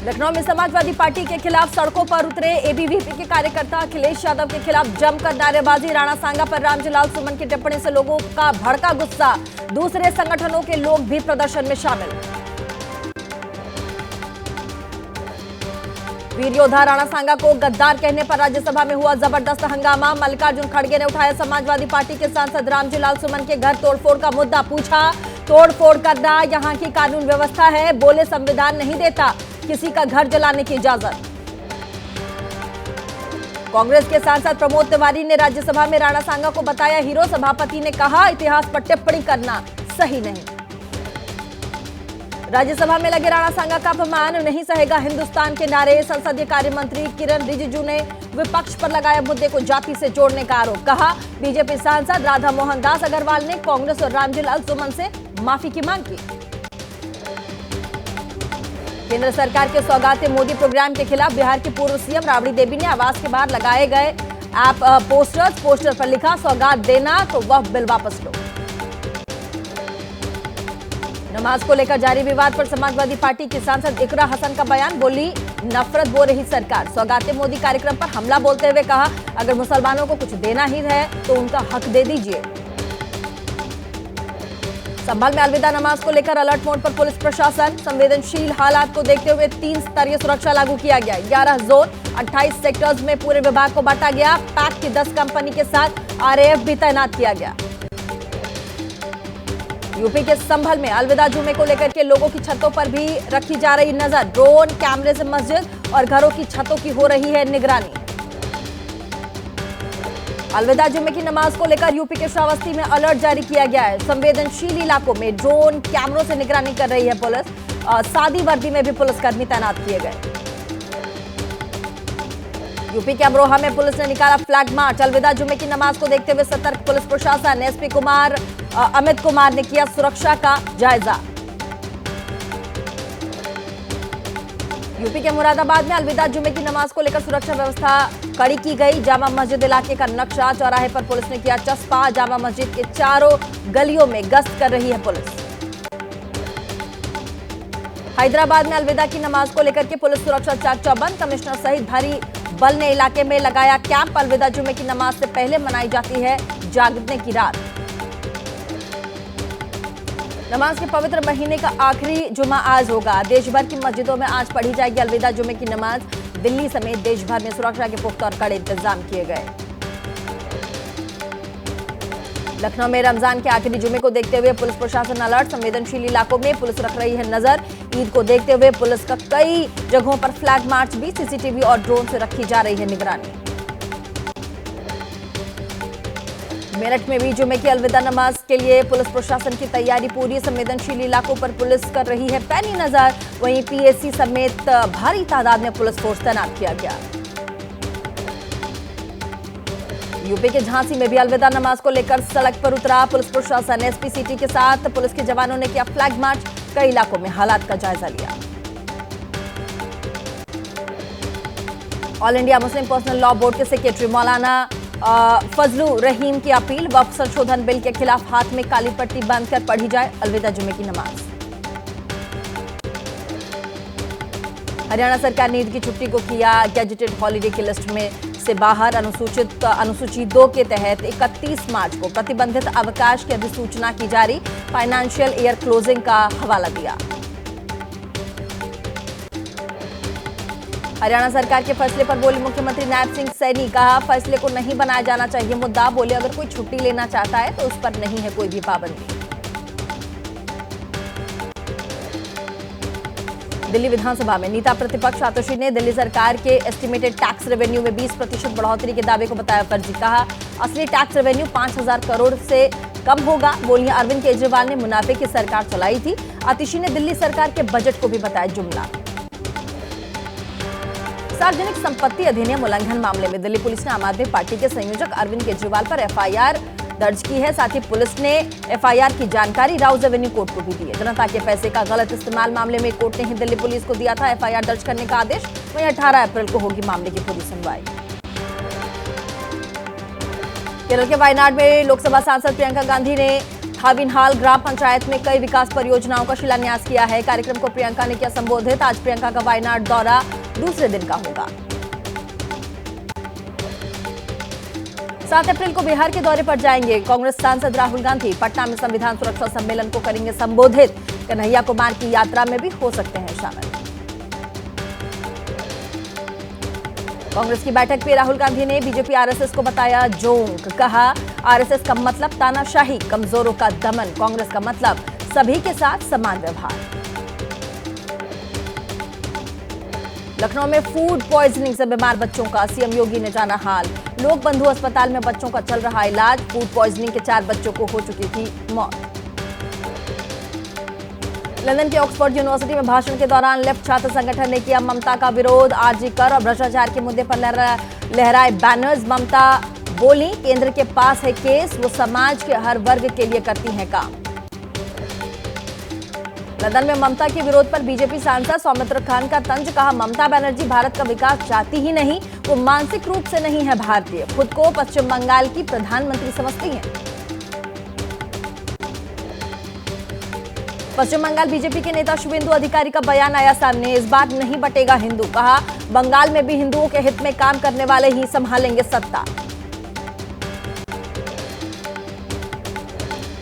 लखनऊ में समाजवादी पार्टी के खिलाफ सड़कों पर उतरे एबीवीपी के कार्यकर्ता अखिलेश यादव के खिलाफ जमकर नारेबाजी। राणा सांगा पर रामजीलाल सुमन की टिप्पणी से लोगों का भड़का गुस्सा। दूसरे संगठनों के लोग भी प्रदर्शन में शामिल। वीर योद्धा राणा सांगा को गद्दार कहने पर राज्यसभा में हुआ जबरदस्त हंगामा। मल्लिकार्जुन खड़गे ने उठाया समाजवादी पार्टी के सांसद रामजीलाल सुमन के घर तोड़फोड़ का मुद्दा। पूछा, तोड़फोड़ करना यहाँ की कानून व्यवस्था है? बोले, संविधान नहीं देता किसी का घर जलाने की इजाजत। कांग्रेस के सांसद प्रमोद तिवारी ने राज्यसभा में राणा सांगा को बताया हीरो। सभापति ने कहा, इतिहास पर टिप्पणी करना सही नहीं। राज्यसभा में लगे राणा सांगा का अपमान नहीं सहेगा हिंदुस्तान के नारे। संसदीय कार्य मंत्री किरण रिजिजू ने विपक्ष पर लगाया मुद्दे को जाति से जोड़ने का आरोप। कहा, बीजेपी सांसद राधा मोहन दास अग्रवाल ने कांग्रेस और रामजीलाल सुमन से माफी की मांग की। केंद्र सरकार के सौगात मोदी प्रोग्राम के खिलाफ बिहार की पूर्व सीएम राबड़ी देवी ने आवास के बाहर लगाए गए ऐप पोस्टर पर लिखा, सौगात देना तो वह बिल वापस लो। नमाज को लेकर जारी विवाद पर समाजवादी पार्टी की सांसद इकरा हसन का बयान। बोली, नफरत बो रही सरकार। सौगात मोदी कार्यक्रम पर हमला बोलते हुए कहा, अगर मुसलमानों को कुछ देना ही है तो उनका हक दे दीजिए। संभल में अलविदा नमाज को लेकर अलर्ट मोड पर पुलिस प्रशासन। संवेदनशील हालात को देखते हुए 3 स्तरीय सुरक्षा लागू किया गया। 11 जोन 28 सेक्टर्स में पूरे विभाग को बांटा गया। पैक की 10 कंपनी के साथ आरएएफ भी तैनात किया गया। यूपी के संभल में अलविदा जुमे को लेकर के लोगों की छतों पर भी रखी जा रही नजर। ड्रोन कैमरे से मस्जिद और घरों की छतों की हो रही है निगरानी। अलविदा जुमे की नमाज को लेकर यूपी के श्रावस्ती में अलर्ट जारी किया गया है। संवेदनशील इलाकों में ड्रोन कैमरों से निगरानी कर रही है पुलिस। सादी वर्दी में भी पुलिसकर्मी तैनात किए गए। यूपी के अमरोहा में पुलिस ने निकाला फ्लैग मार्च। अलविदा जुमे की नमाज को देखते हुए सतर्क पुलिस प्रशासन। एसपी अमित कुमार ने किया सुरक्षा का जायजा। यूपी के मुरादाबाद में अलविदा जुमे की नमाज को लेकर सुरक्षा व्यवस्था कड़ी की गई। जामा मस्जिद इलाके का नक्शा, चौराहे पर पुलिस ने किया चस्पा। जामा मस्जिद के चारों गलियों में गश्त कर रही है पुलिस। हैदराबाद में अलविदा की नमाज को लेकर के पुलिस सुरक्षा चाक चौबंद। कमिश्नर सहित भारी बल ने इलाके में लगाया कैंप। अलविदा जुमे की नमाज से पहले मनाई जाती है जागने की रात। नमाज के पवित्र महीने का आखिरी जुमा आज होगा। देश भर की मस्जिदों में आज पढ़ी जाएगी अलविदा जुमे की नमाज। दिल्ली समेत देश भर में सुरक्षा के पुख्ता और कड़े इंतजाम किए गए। लखनऊ में रमजान के आखिरी जुमे को देखते हुए पुलिस प्रशासन अलर्ट। संवेदनशील इलाकों में पुलिस रख रही है नजर। ईद को देखते हुए पुलिस का कई जगहों पर फ्लैग मार्च भी, सीसीटीवी और ड्रोन से रखी जा रही है निगरानी। मेरठ में भी जुमे की अलविदा नमाज के लिए पुलिस प्रशासन की तैयारी पूरी। संवेदनशील इलाकों पर पुलिस कर रही है पैनी नजर। वहीं पीएससी समेत भारी तादाद में पुलिस फोर्स तैनात किया गया। यूपी के झांसी में भी अलविदा नमाज को लेकर सड़क पर उतरा पुलिस प्रशासन। एसपी सिटी के साथ पुलिस के जवानों ने किया फ्लैग मार्च। कई इलाकों में हालात का जायजा लिया। All India Muslim personal law board के सेक्रेटरी मौलाना फजलू रहीम की अपील, वक्फ संशोधन बिल के खिलाफ हाथ में काली पट्टी बांधकर पढ़ी जाए अलविदा जुमे की नमाज। हरियाणा सरकार ने ईद की छुट्टी को किया गैजेटेड हॉलीडे की लिस्ट में से बाहर। अनुसूची 2 के तहत 31 मार्च को प्रतिबंधित अवकाश की अधिसूचना की जारी। फाइनेंशियल ईयर क्लोजिंग का हवाला दिया। हरियाणा सरकार के फैसले पर बोले मुख्यमंत्री नायब सिंह सैनी। कहा, फैसले को नहीं बनाया जाना चाहिए मुद्दा। बोले, अगर कोई छुट्टी लेना चाहता है तो उस पर नहीं है कोई भी पाबंदी। दिल्ली विधानसभा में नेता प्रतिपक्ष आतोशी ने दिल्ली सरकार के एस्टिमेटेड टैक्स रेवेन्यू में 20% बढ़ोतरी के दावे को बताया फर्जी। कहा, असली टैक्स रेवेन्यू 5000 करोड़ से कम होगा। बोलियां अरविंद केजरीवाल ने मुनाफे की सरकार चलाई थी। आतिशी ने दिल्ली सरकार के बजट को भी बताया जुमला। सार्वजनिक संपत्ति अधिनियम उल्लंघन मामले में दिल्ली पुलिस ने आम आदमी पार्टी के संयोजक अरविंद केजरीवाल पर एफआईआर दर्ज की है। साथ ही पुलिस ने एफआईआर की जानकारी राउज एवेन्यू कोर्ट को भी दी है। जनता के पैसे का गलत इस्तेमाल मामले में कोर्ट ने ही दिल्ली पुलिस को दिया था एफआईआर दर्ज करने का आदेश। वहीं 18 अप्रैल को होगी मामले की पूरी सुनवाई। केरल के वायनाड में लोकसभा सांसद प्रियंका गांधी ने हाविनहाल ग्राम पंचायत में कई विकास परियोजनाओं का शिलान्यास किया है। कार्यक्रम को प्रियंका ने किया संबोधित। आज प्रियंका का वायनाड दौरा दूसरे दिन का होगा। 7 अप्रैल को बिहार के दौरे पर जाएंगे कांग्रेस सांसद राहुल गांधी। पटना में संविधान सुरक्षा सम्मेलन को करेंगे संबोधित। कन्हैया कुमार की यात्रा में भी हो सकते हैं शामिल। कांग्रेस की बैठक में राहुल गांधी ने बीजेपी आरएसएस को बताया जोंक। कहा आरएसएस का मतलब तानाशाही, कमजोरों का दमन। कांग्रेस का मतलब सभी के साथ समान व्यवहार। लखनऊ में फूड पॉइजनिंग से बीमार बच्चों का सीएम योगी ने जाना हाल। लोक बंधु अस्पताल में बच्चों का चल रहा इलाज। फूड पॉइजनिंग के 4 बच्चों को हो चुकी थी मौत। लंदन के ऑक्सफोर्ड यूनिवर्सिटी में भाषण के दौरान लेफ्ट छात्र संगठन ने किया ममता का विरोध। आरजी कर और भ्रष्टाचार के मुद्दे पर लहराए बैनर्स। ममता बोली केंद्र के पास है केस, वो समाज के हर वर्ग के लिए करती हैं काम। लंदन में ममता के विरोध पर बीजेपी सांसद सौमित्र खान का तंज। कहा ममता बनर्जी भारत का विकास चाहती ही नहीं, वो मानसिक रूप से नहीं है भारतीय, खुद को पश्चिम बंगाल की प्रधानमंत्री समझती हैं। पश्चिम बंगाल बीजेपी के नेता शुभेंदु अधिकारी का बयान आया सामने। इस बार नहीं बटेगा हिंदू। कहा बंगाल में भी हिंदुओं के हित में काम करने वाले ही संभालेंगे सत्ता।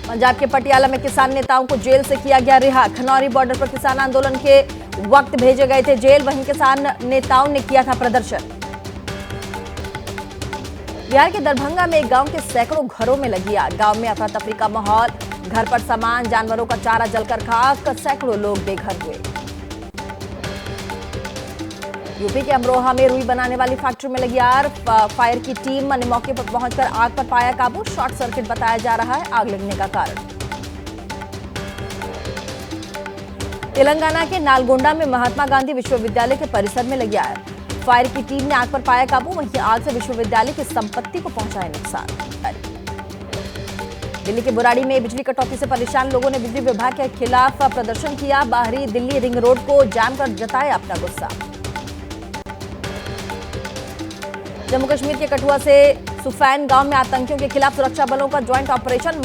पंजाब के पटियाला में किसान नेताओं को जेल से किया गया रिहा। खनौरी बॉर्डर पर किसान आंदोलन के वक्त भेजे गए थे जेल, वहीं किसान नेताओं ने किया था प्रदर्शन। बिहार के दरभंगा में एक गांव के सैकड़ों घरों में लगी आग। गांव में अफरा तफरी का माहौल। घर पर सामान, जानवरों का चारा जलकर खाक। सैकड़ों लोग बेघर हुए। यूपी के अमरोहा में रुई बनाने वाली फैक्ट्री में लगी आग। फायर की टीम ने मौके पर पहुंचकर आग पर पाया काबू। शॉर्ट सर्किट बताया जा रहा है आग लगने का कारण। तेलंगाना के नालगोंडा में महात्मा गांधी विश्वविद्यालय के परिसर में लगी आग। फायर की टीम ने आग पर पाया काबू। वहीं आग से विश्वविद्यालय की संपत्ति को पहुंचा है नुकसान। दिल्ली के बुराड़ी में बिजली कटौती से परेशान लोगों ने बिजली विभाग के खिलाफ प्रदर्शन किया। बाहरी दिल्ली रिंग रोड को जाम कर जताया अपना गुस्सा। जम्मू कश्मीर के कठुआ से सुफैन गांव में आतंकियों के खिलाफ सुरक्षा बलों का ज्वाइंट ऑपरेशन।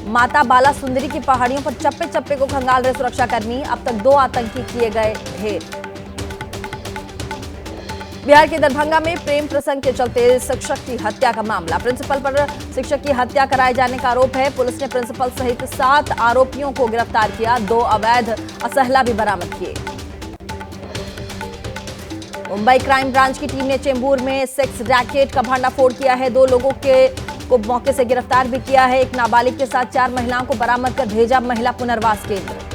माता बाला सुंदरी की पहाड़ियों पर चप्पे चप्पे को खंगाल रहे सुरक्षाकर्मी। अब तक 2 आतंकी किए गए ढेर। बिहार के दरभंगा में प्रेम प्रसंग के चलते शिक्षक की हत्या का मामला। प्रिंसिपल पर शिक्षक की हत्या कराए जाने का आरोप है। पुलिस ने प्रिंसिपल सहित 7 आरोपियों को गिरफ्तार किया। 2 अवैध असहला भी बरामद किए। मुंबई क्राइम ब्रांच की टीम ने चेंबूर में सेक्स रैकेट का भंडाफोड़ किया है। 2 लोगों को मौके से गिरफ्तार भी किया है। एक नाबालिग के साथ 4 महिलाओं को बरामद कर भेजा महिला पुनर्वास केंद्र।